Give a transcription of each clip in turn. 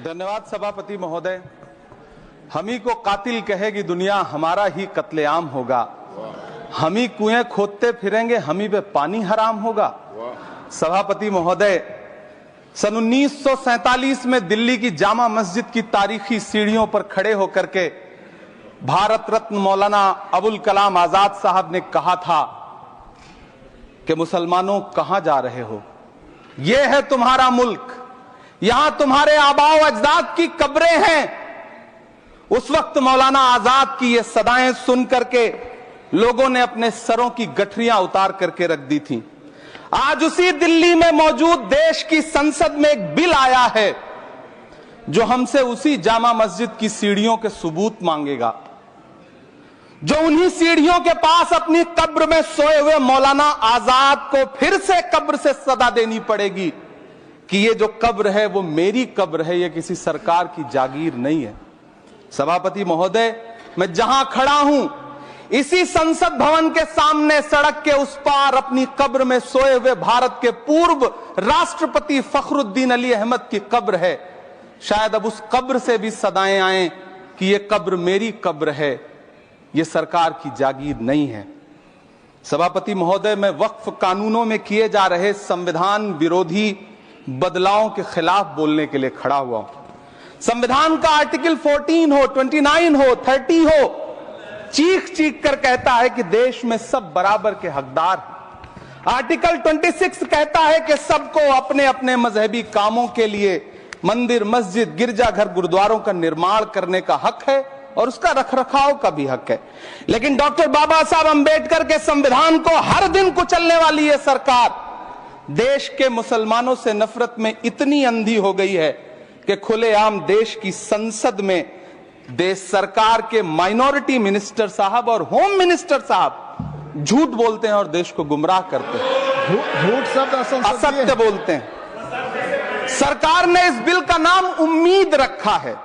धन्यवाद सभापति महोदय। हम ही को कातिल कहेगी दुनिया, हमारा ही कत्लेआम होगा। हम ही कुएं खोदते फिरेंगे, हम ही पे पानी हराम होगा। सभापति महोदय, सन 1947 में दिल्ली की जामा मस्जिद की तारीखी सीढ़ियों पर खड़े होकर के भारत रत्न मौलाना अबुल कलाम आजाद साहब ने कहा था कि मुसलमानों कहां जा रहे हो, यह है तुम्हारा मुल्क, यहां तुम्हारे आबाओ अजदाद की कब्रें हैं। उस वक्त मौलाना आजाद की ये सदाएं सुन करके लोगों ने अपने सरों की गठरियां उतार करके रख दी थी। आज उसी दिल्ली में मौजूद देश की संसद में एक बिल आया है जो हमसे उसी जामा मस्जिद की सीढ़ियों के सबूत मांगेगा, जो उन्हीं सीढ़ियों के पास अपनी कब्र में सोए हुए मौलाना आजाद को फिर से कब्र से सदा देनी पड़ेगी कि ये जो कब्र है वो मेरी कब्र है, ये किसी सरकार की जागीर नहीं है। सभापति महोदय, मैं जहां खड़ा हूं इसी संसद भवन के सामने सड़क के उस पार अपनी कब्र में सोए हुए भारत के पूर्व राष्ट्रपति फखरुद्दीन अली अहमद की कब्र है। शायद अब उस कब्र से भी सदाएं आए कि ये कब्र मेरी कब्र है, ये सरकार की जागीर नहीं है। सभापति महोदय, मैं वक्फ कानूनों में किए जा रहे संविधान विरोधी बदलावों के खिलाफ बोलने के लिए खड़ा हुआ हूं। संविधान का आर्टिकल 14 हो, 29 हो, 30 हो, चीख चीख कर कहता है कि देश में सब बराबर के हकदार हैं। आर्टिकल 26 कहता है कि सबको अपने अपने मजहबी कामों के लिए मंदिर, मस्जिद, गिरजाघर, गुरुद्वारों का निर्माण करने का हक है और उसका रखरखाव का भी हक है। लेकिन डॉक्टर बाबा साहब अंबेडकर के संविधान को हर दिन कुचलने वाली ये सरकार देश के मुसलमानों से नफरत में इतनी अंधी हो गई है कि खुलेआम देश की संसद में देश सरकार के माइनॉरिटी मिनिस्टर साहब और होम मिनिस्टर साहब झूठ बोलते हैं और देश को गुमराह करते हैं। झूठ शब्द असत्य बोलते हैं। सरकार ने इस बिल का नाम उम्मीद रखा है।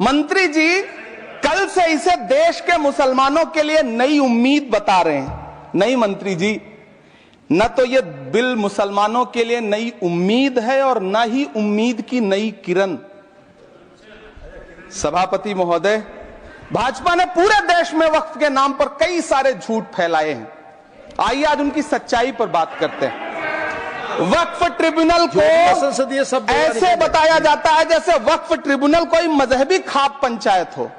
मंत्री जी कल से इसे देश के मुसलमानों के लिए नई उम्मीद बता रहे हैं। नहीं मंत्री जी, न तो यह बिल मुसलमानों के लिए नई उम्मीद है और न ही उम्मीद की नई किरण। सभापति महोदय, भाजपा ने पूरे देश में वक्फ के नाम पर कई सारे झूठ फैलाए हैं। आइए आज उनकी सच्चाई पर बात करते हैं। वक्फ ट्रिब्यूनल को ऐसे बताया जाता है जैसे वक्फ ट्रिब्यूनल कोई मजहबी खाप पंचायत हो।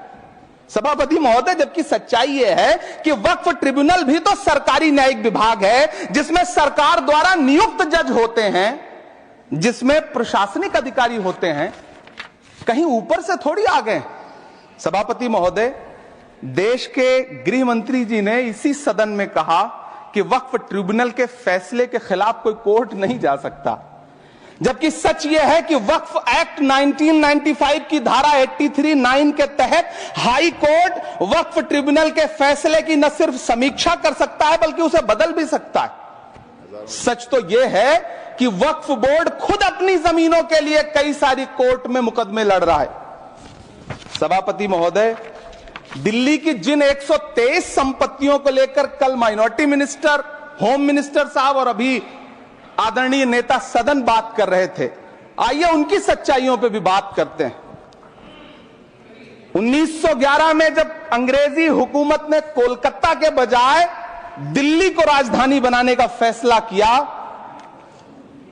सभापति महोदय, जबकि सच्चाई यह है कि वक्फ ट्रिब्यूनल भी तो सरकारी न्यायिक विभाग है जिसमें सरकार द्वारा नियुक्त जज होते हैं, जिसमें प्रशासनिक अधिकारी होते हैं, कहीं ऊपर से थोड़ी आ गए। सभापति महोदय, देश के गृह मंत्री जी ने इसी सदन में कहा कि वक्फ ट्रिब्यूनल के फैसले के खिलाफ कोई कोर्ट नहीं जा सकता, जबकि सच यह है कि वक्फ एक्ट 1995 की धारा 83(9) के तहत हाई कोर्ट वक्फ ट्रिब्यूनल के फैसले की न सिर्फ समीक्षा कर सकता है बल्कि उसे बदल भी सकता है। सच तो यह है कि वक्फ बोर्ड खुद अपनी जमीनों के लिए कई सारी कोर्ट में मुकदमे लड़ रहा है। सभापति महोदय, दिल्ली की जिन 123 संपत्तियों को लेकर कल माइनॉरिटी मिनिस्टर, होम मिनिस्टर साहब और अभी आदरणीय नेता सदन बात कर रहे थे, आइए उनकी सच्चाइयों पे भी बात करते हैं। 1911 में जब अंग्रेजी हुकूमत ने कोलकाता के बजाय दिल्ली को राजधानी बनाने का फैसला किया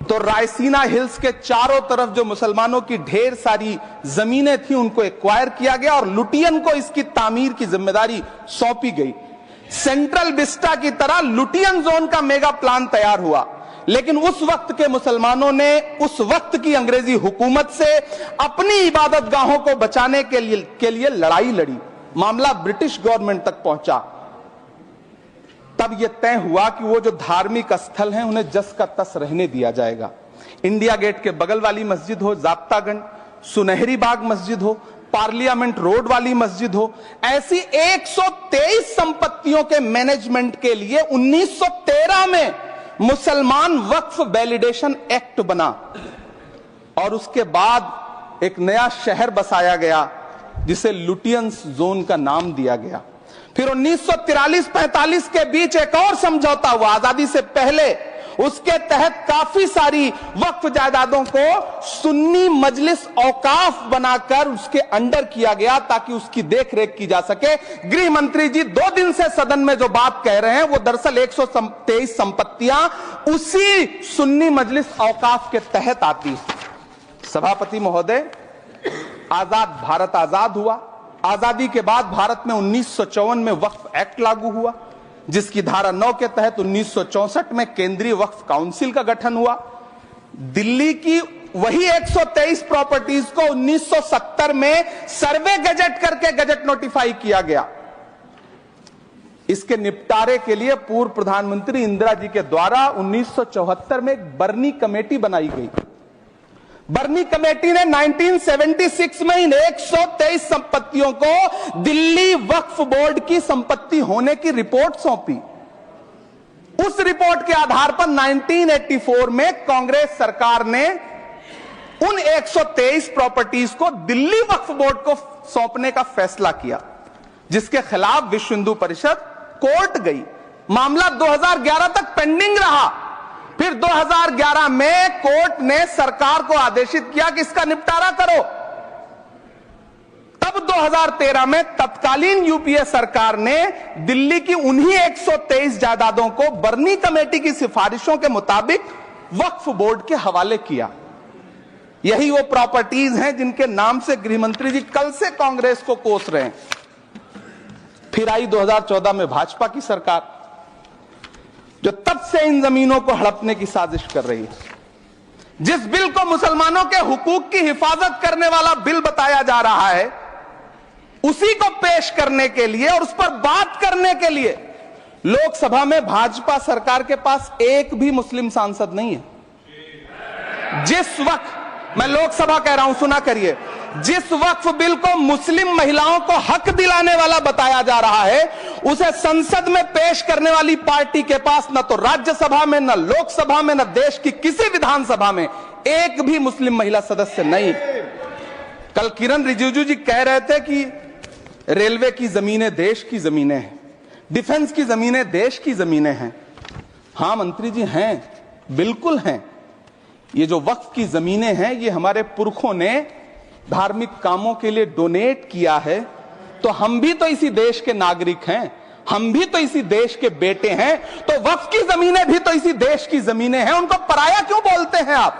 तो रायसीना हिल्स के चारों तरफ जो मुसलमानों की ढेर सारी जमीनें थी उनको एक्वायर किया गया और लुटियन को इसकी तामीर की जिम्मेदारी सौंपी गई। सेंट्रल विस्टा की तरह लुटियन जोन का मेगा प्लान तैयार हुआ, लेकिन उस वक्त के मुसलमानों ने उस वक्त की अंग्रेजी हुकूमत से अपनी इबादत गाहों को बचाने के लिए लड़ाई लड़ी। मामला ब्रिटिश गवर्नमेंट तक पहुंचा। तब यह तय हुआ कि वो जो धार्मिक स्थल हैं उन्हें जस का तस रहने दिया जाएगा। इंडिया गेट के बगल वाली मस्जिद हो, जाब्तागंज, सुनहरी बाग मस्जिद हो, पार्लियामेंट रोड वाली मस्जिद हो, ऐसी 123 संपत्तियों के मैनेजमेंट के लिए 1913 में मुसलमान वक्फ वैलिडेशन एक्ट बना और उसके बाद एक नया शहर बसाया गया जिसे लुटियंस जोन का नाम दिया गया। फिर 1943-45 के बीच एक और समझौता हुआ आजादी से पहले उसके तहत काफी सारी वक्फ जायदादों को सुन्नी मजलिस औकाफ बनाकर उसके अंडर किया गया ताकि उसकी देखरेख की जा सके। गृह मंत्री जी 2 दिन से सदन में जो बात कह रहे हैं वो दरअसल 123 संपत्तियां उसी सुन्नी मजलिस औकाफ के तहत आती है। सभापति महोदय, आजाद भारत आजाद हुआ। आजादी के बाद भारत में 1954 में वक्फ एक्ट लागू हुआ, जिसकी धारा 9 के तहत 1964 में केंद्रीय वक्फ काउंसिल का गठन हुआ। दिल्ली की वही 123 प्रॉपर्टीज को 1970 में सर्वे गजट करके गजट नोटिफाई किया गया। इसके निपटारे के लिए पूर्व प्रधानमंत्री इंदिरा जी के द्वारा 1974 में एक बर्नी कमेटी बनाई गई। बर्नी कमेटी ने 1976 में इन 123 संपत्तियों को दिल्ली वक्फ बोर्ड की संपत्ति होने की रिपोर्ट सौंपी। उस रिपोर्ट के आधार पर 1984 में कांग्रेस सरकार ने उन 123 प्रॉपर्टीज को दिल्ली वक्फ बोर्ड को सौंपने का फैसला किया, जिसके खिलाफ विश्व हिंदू परिषद कोर्ट गई। मामला 2011 तक पेंडिंग रहा। फिर 2011 में कोर्ट ने सरकार को आदेशित किया कि इसका निपटारा करो। तब 2013 में तत्कालीन यूपीए सरकार ने दिल्ली की उन्हीं 123 जायदादों को बर्नी कमेटी की सिफारिशों के मुताबिक वक्फ बोर्ड के हवाले किया। यही वो प्रॉपर्टीज हैं जिनके नाम से गृह मंत्री जी कल से कांग्रेस को कोस रहे हैं। फिर आई 2014 में भाजपा की सरकार, जो तब से इन जमीनों को हड़पने की साजिश कर रही है। जिस बिल को मुसलमानों के हुकूक की हिफाजत करने वाला बिल बताया जा रहा है, उसी को पेश करने के लिए और उस पर बात करने के लिए लोकसभा में भाजपा सरकार के पास एक भी मुस्लिम सांसद नहीं है। जिस वक्त, मैं लोकसभा कह रहा हूं, सुना करिए, जिस वक्फ बिल को मुस्लिम महिलाओं को हक दिलाने वाला बताया जा रहा है, उसे संसद में पेश करने वाली पार्टी के पास न तो राज्यसभा में, न लोकसभा में, न देश की किसी विधानसभा में एक भी मुस्लिम महिला सदस्य नहीं। कल किरण रिजिजू जी कह रहे थे कि रेलवे की जमीनें देश की जमीनें हैं, डिफेंस की जमीनें देश की जमीनें हैं। हां मंत्री जी, हैं, बिल्कुल हैं। ये जो वक्फ की जमीनें हैं, ये हमारे पुरखों ने धार्मिक कामों के लिए डोनेट किया है। तो हम भी तो इसी देश के नागरिक हैं, हम भी तो इसी देश के बेटे हैं। तो वक्फ की जमीनें भी तो इसी देश की जमीनें हैं, उनको पराया क्यों बोलते हैं आप?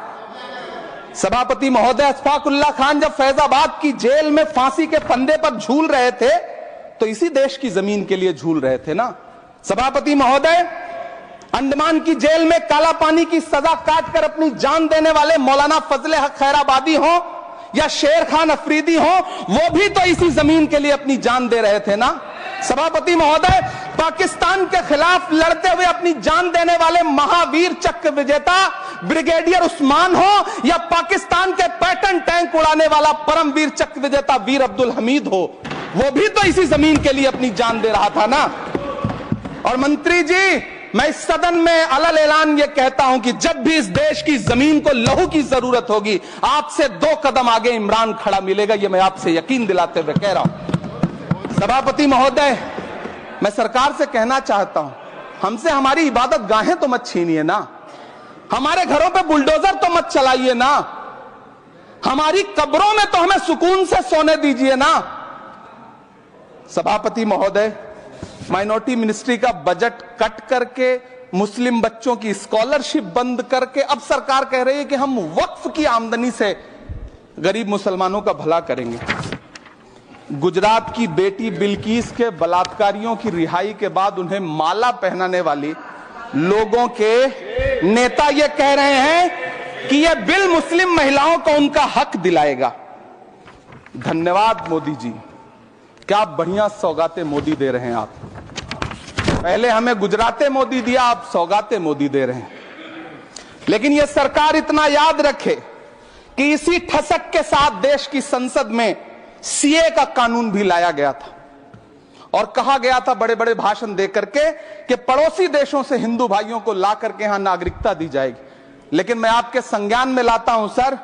सभापति महोदय, अशफाकुल्लाह खान जब फैजाबाद की जेल में फांसी के फंदे पर झूल रहे थे तो इसी देश की जमीन के लिए झूल रहे थे ना। सभापति महोदय, अंडमान की जेल में काला पानी की सजा काटकर अपनी जान देने वाले मौलाना फजले हक खैराबादी हो या शेर खान अफरीदी हो, वो भी तो इसी जमीन के लिए अपनी जान दे रहे थे ना। सभापति महोदय, पाकिस्तान के खिलाफ लड़ते हुए अपनी जान देने वाले महावीर चक्र विजेता ब्रिगेडियर उस्मान हो या पाकिस्तान के पैटर्न टैंक उड़ाने वाला परमवीर चक्र विजेता वीर अब्दुल हमीद हो, वो भी तो इसी जमीन के लिए अपनी जान दे रहा था ना। और मंत्री जी, मैं इस सदन में अलग ऐलान ये कहता हूं कि जब भी इस देश की जमीन को लहू की जरूरत होगी, आपसे 2 कदम आगे इमरान खड़ा मिलेगा, ये मैं आपसे यकीन दिलाते हुए कह रहा हूं। सभापति महोदय, मैं सरकार से कहना चाहता हूं, हमसे हमारी इबादत गाहें तो मत छीनिए ना, हमारे घरों पे बुलडोजर तो मत चलाइए ना, हमारी कब्रों में तो हमें सुकून से सोने दीजिए ना। सभापति महोदय, माइनॉरिटी मिनिस्ट्री का बजट कट करके, मुस्लिम बच्चों की स्कॉलरशिप बंद करके अब सरकार कह रही है कि हम वक्फ की आमदनी से गरीब मुसलमानों का भला करेंगे। गुजरात की बेटी बिल्किस के बलात्कारियों की रिहाई के बाद उन्हें माला पहनाने वाली लोगों के नेता ये कह रहे हैं कि यह बिल मुस्लिम महिलाओं को उनका हक दिलाएगा। धन्यवाद मोदी जी, क्या बढ़िया सौगातें मोदी दे रहे हैं आप। पहले हमें गुजराते मोदी दिया, आप सौगाते मोदी दे रहे हैं। लेकिन यह सरकार इतना याद रखे कि इसी ठसक के साथ देश की संसद में सीए का कानून भी लाया गया था और कहा गया था बड़े बड़े भाषण देकर के कि पड़ोसी देशों से हिंदू भाइयों को ला करके यहां नागरिकता दी जाएगी। लेकिन मैं आपके संज्ञान में लाता हूं सर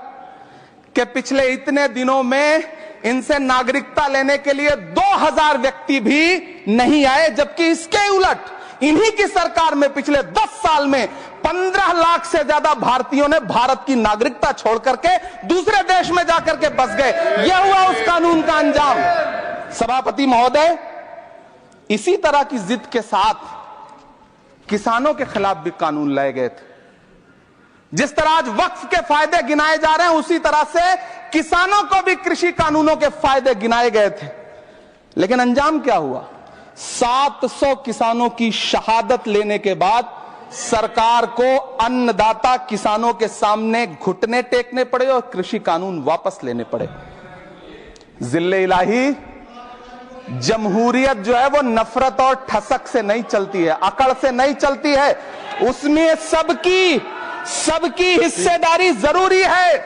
कि पिछले इतने दिनों में इनसे नागरिकता लेने के लिए 2000 व्यक्ति भी नहीं आए, जबकि इसके उलट इन्हीं की सरकार में पिछले 10 साल में 15 लाख से ज्यादा भारतीयों ने भारत की नागरिकता छोड़ करके दूसरे देश में जाकर के बस गए। यह हुआ उस कानून का अंजाम। सभापति महोदय, इसी तरह की जिद के साथ किसानों के खिलाफ भी कानून लाए गए थे। जिस तरह आज वक्फ के फायदे गिनाए जा रहे हैं, उसी तरह से किसानों को भी कृषि कानूनों के फायदे गिनाए गए थे। लेकिन अंजाम क्या हुआ? 700 किसानों की शहादत लेने के बाद सरकार को अन्नदाता किसानों के सामने घुटने टेकने पड़े और कृषि कानून वापस लेने पड़े। जिल्ले इलाही, जमहूरियत जो है वो नफरत और ठसक से नहीं चलती है, अकड़ से नहीं चलती है। उसमें सबकी हिस्सेदारी जरूरी है।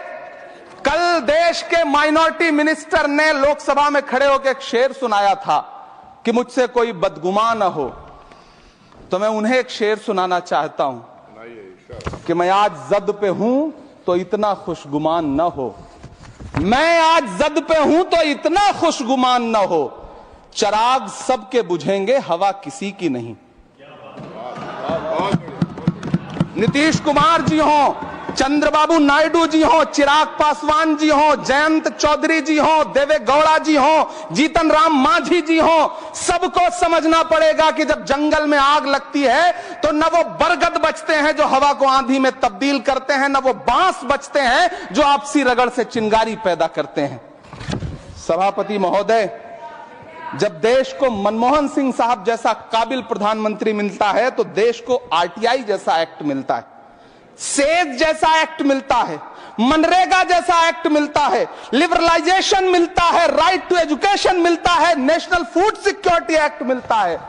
कल देश के माइनॉरिटी मिनिस्टर ने लोकसभा में खड़े होकर एक शेर सुनाया था कि मुझसे कोई बदगुमान न हो, तो मैं उन्हें एक शेर सुनाना चाहता हूं कि मैं आज जद पे हूं तो इतना खुशगुमान न हो, मैं आज जद पे हूं तो इतना खुशगुमान न हो, चराग सबके बुझेंगे हवा किसी की नहीं। नीतीश कुमार जी हो, चंद्रबाबू नायडू जी हो, चिराग पासवान जी हो, जयंत चौधरी जी हो, देवे गौड़ा जी हो, जीतन राम मांझी जी हो, सबको समझना पड़ेगा कि जब जंगल में आग लगती है तो न वो बरगद बचते हैं जो हवा को आंधी में तब्दील करते हैं, न वो बांस बचते हैं जो आपसी रगड़ से चिंगारी पैदा करते हैं। सभापति महोदय, जब देश को मनमोहन सिंह साहब जैसा काबिल प्रधानमंत्री मिलता है तो देश को आरटीआई जैसा एक्ट मिलता है, सेज जैसा एक्ट मिलता है, मनरेगा जैसा एक्ट मिलता है, लिबरलाइजेशन मिलता है, राइट टू एजुकेशन मिलता है, नेशनल फूड सिक्योरिटी एक्ट मिलता है।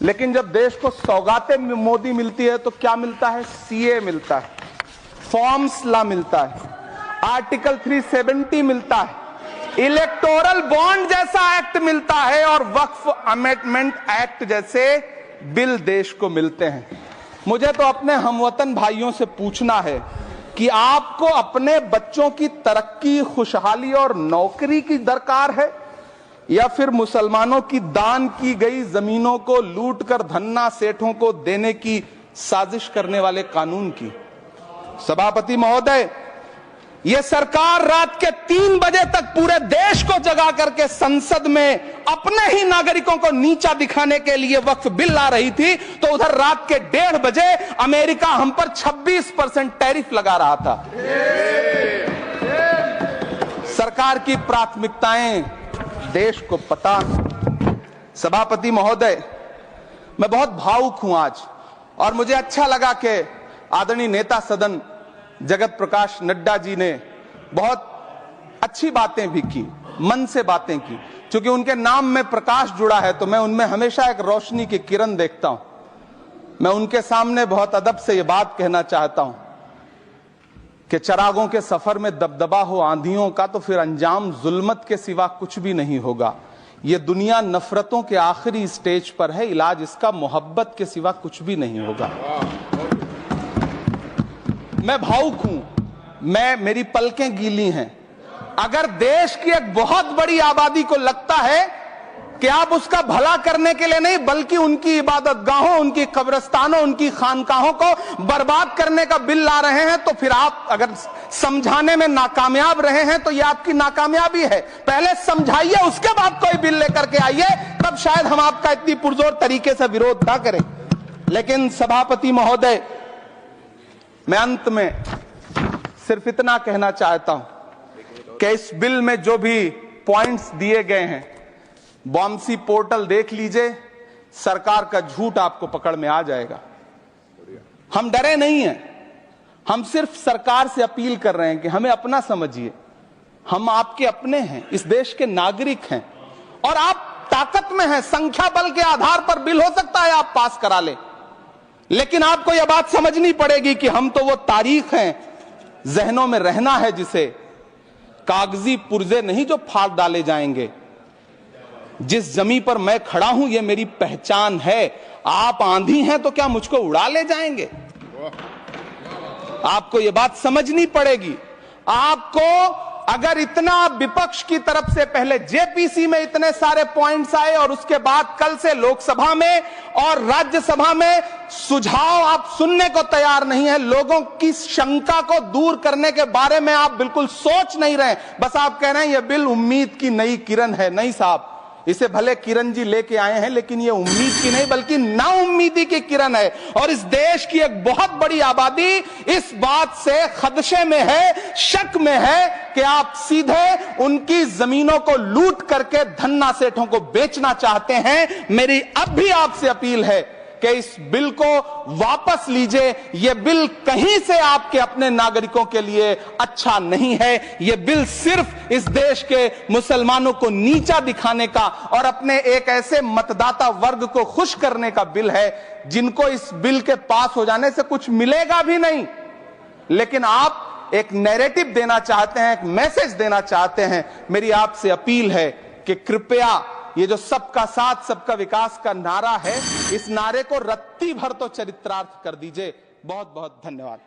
लेकिन जब देश को सौगातें मोदी मिलती है तो क्या मिलता है? सीए मिलता है, फॉर्म्स लॉ मिलता है, आर्टिकल 370 मिलता है, इलेक्टोरल बॉन्ड जैसा एक्ट मिलता है और वक्फ अमेंडमेंट एक्ट जैसे बिल देश को मिलते हैं। मुझे तो अपने हमवतन भाइयों से पूछना है कि आपको अपने बच्चों की तरक्की, खुशहाली और नौकरी की दरकार है या फिर मुसलमानों की दान की गई जमीनों को लूट कर धन्ना सेठों को देने की साजिश करने वाले कानून की? सभापति महोदय, यह सरकार रात के 3 बजे तक पूरे देश को जगा करके संसद में अपने ही नागरिकों को नीचा दिखाने के लिए वक्फ बिल ला रही थी, तो उधर रात के 1:30 बजे अमेरिका हम पर 26% टैरिफ लगा रहा था। सरकार की प्राथमिकताएं देश को पता। सभापति महोदय, मैं बहुत भावुक हूं आज, और मुझे अच्छा लगा कि आदरणीय नेता सदन जगत प्रकाश नड्डा जी ने बहुत अच्छी बातें भी की, मन से बातें की। क्योंकि उनके नाम में प्रकाश जुड़ा है तो मैं उनमें हमेशा एक रोशनी की किरण देखता हूं। मैं उनके सामने बहुत अदब से यह बात कहना चाहता हूं कि चिरागों के सफर में दबदबा हो आंधियों का तो फिर अंजाम जुल्मत के सिवा कुछ भी नहीं होगा। यह दुनिया नफरतों के आखिरी स्टेज पर है, इलाज इसका मोहब्बत के सिवा कुछ भी नहीं होगा। मैं भावुक हूं, मेरी पलकें गीली हैं। अगर देश की एक बहुत बड़ी आबादी को लगता है कि आप उसका भला करने के लिए नहीं बल्कि उनकी इबादतगाहों, उनकी कब्रिस्तानों, उनकी खानकाहों को बर्बाद करने का बिल ला रहे हैं, तो फिर आप अगर समझाने में नाकामयाब रहे हैं तो यह आपकी नाकामयाबी है। पहले समझाइए, उसके बाद कोई बिल लेकर के आइए, तब शायद हम आपका इतनी पुरजोर तरीके से विरोध ना करें। लेकिन सभापति महोदय, मैं अंत में सिर्फ इतना कहना चाहता हूं कि इस बिल में जो भी पॉइंट्स दिए गए हैं, बॉम्सी पोर्टल देख लीजिए, सरकार का झूठ आपको पकड़ में आ जाएगा। हम डरे नहीं हैं, हम सिर्फ सरकार से अपील कर रहे हैं कि हमें अपना समझिए। हम आपके अपने हैं, इस देश के नागरिक हैं और आप ताकत में हैं। संख्या बल के आधार पर बिल हो सकता है आप पास करा लें, लेकिन आपको यह बात समझनी पड़ेगी कि हम तो वो तारीख हैं, जहनों में रहना है जिसे, कागजी पुर्जे नहीं जो फाड़ डाले जाएंगे। जिस जमीन पर मैं खड़ा हूं यह मेरी पहचान है। आप आंधी हैं तो क्या मुझको उड़ा ले जाएंगे? आपको यह बात समझनी पड़ेगी। आपको अगर इतना विपक्ष की तरफ से पहले जेपीसी में इतने सारे पॉइंट्स आए और उसके बाद कल से लोकसभा में और राज्यसभा में सुझाव आप सुनने को तैयार नहीं है, लोगों की शंका को दूर करने के बारे में आप बिल्कुल सोच नहीं रहे, बस आप कह रहे हैं यह बिल उम्मीद की नई किरण है। नहीं साहब, इसे भले किरण जी लेके आए हैं, लेकिन ये उम्मीद की नहीं बल्कि नाउम्मीदी की किरण है। और इस देश की एक बहुत बड़ी आबादी इस बात से खदशे में है, शक में है कि आप सीधे उनकी जमीनों को लूट करके धन्ना सेठों को बेचना चाहते हैं। मेरी अब भी आपसे अपील है कि इस बिल को वापस लीजिए। यह बिल कहीं से आपके अपने नागरिकों के लिए अच्छा नहीं है। यह बिल सिर्फ इस देश के मुसलमानों को नीचा दिखाने का और अपने एक ऐसे मतदाता वर्ग को खुश करने का बिल है जिनको इस बिल के पास हो जाने से कुछ मिलेगा भी नहीं। लेकिन आप एक नैरेटिव देना चाहते हैं, एक मैसेज देना चाहते हैं। मेरी आपसे अपील है कि कृपया ये जो सबका साथ सबका विकास का नारा है, इस नारे को रत्ती भर तो चरित्रार्थ कर दीजिए। बहुत बहुत धन्यवाद।